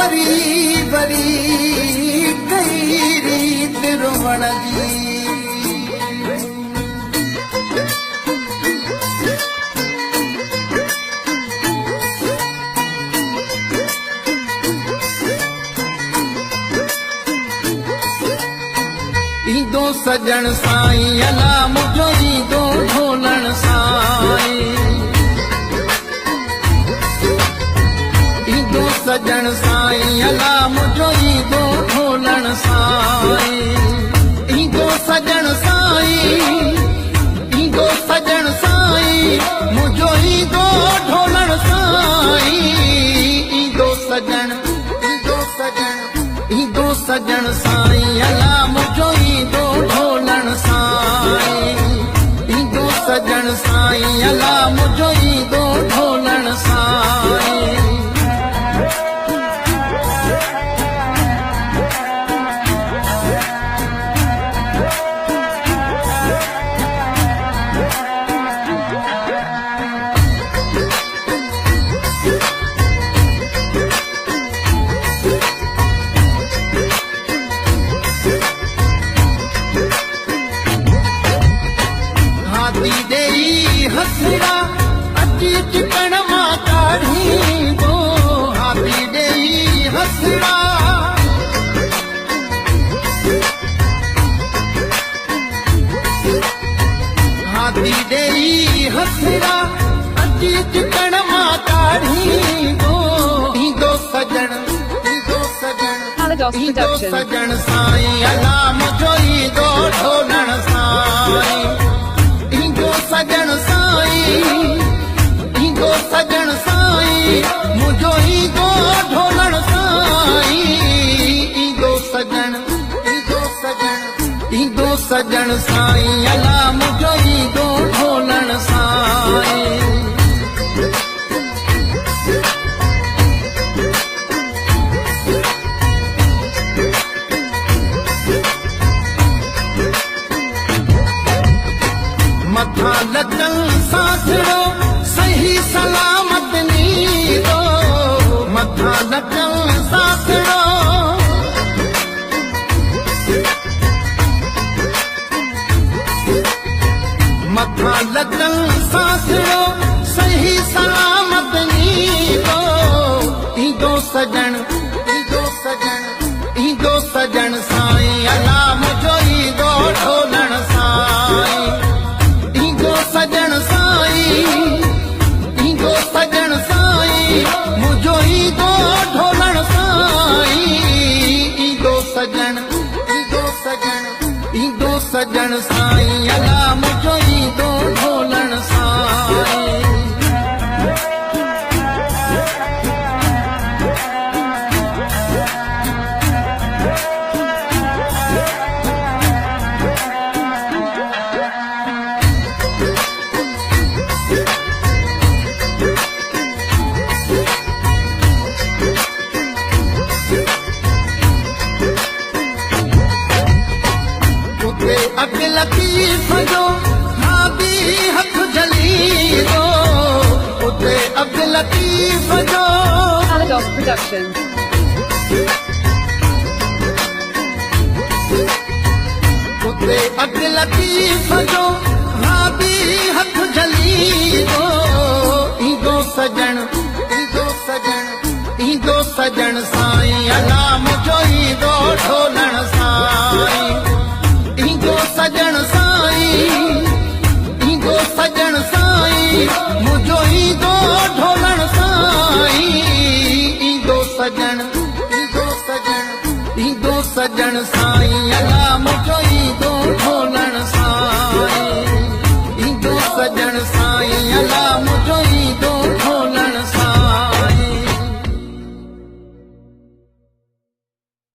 बरी बरी कई रीत रोवण जी ईंदो सजण साईं अला मुझो ईंदो ढोलण साईं ईंदो सजण साईं अला मुझो ईंदो ढोलण साईं ईंदो सजण साईं ईंदो सजण साईं मुझो ईंदो ढोलण साईं ईंदो सजण ईंदो सजण साईं अला मुझो ईंदो ढोलण साईं ईंदो सजण साईं अला मुझो ईंदो ढोलण साईं हसड़ा अची चिकन मां काढ़ींदो हाथी ॾेई हसड़ा हाथी ॾेई हसड़ा अची चिकन मां काढ़ींदो ईंदो सजण ईंदो सजण साईं अला मुझो ईंदो ढोलण साईं ईंदो सजण साईं ईंदो सजण साईं मुझो ईंदो ढोलण साईं ईंदो सजण ईंदो सजण साईं अला मुझो ईंदो ढोलण साईं मथा लॻल सासड़ो सही सलामत नींदो मथा लॻल सासड़ो मथा लॻल सासड़ो सही सलामत नींदो ईंदो सजण ईंदो सजण साईं अला मुझो ईंदो ढोलण साईं ईंदो सजण साईं ईंदो सजण साईं मुझो ईंदो ढोलण साईं ईंदो सजण ईंदो सजण साईं अला मुझो ईंदो ढोलण साईं अॻ लतीफ़ जो भाभी हथ जलींदो उते अॻ लतीफ़ जो Paradox Productions. उते अॻ लतीफ़ जो भाभी हथ जलींदो ईंदो सजण ईंदो सजण साईं अला मुझो ईंदो ढोलण साईं ईंदो सजण साईं ईंदो सजण साईं मुझो ईंदो ढोलण साईं ईंदो सजण साईं अला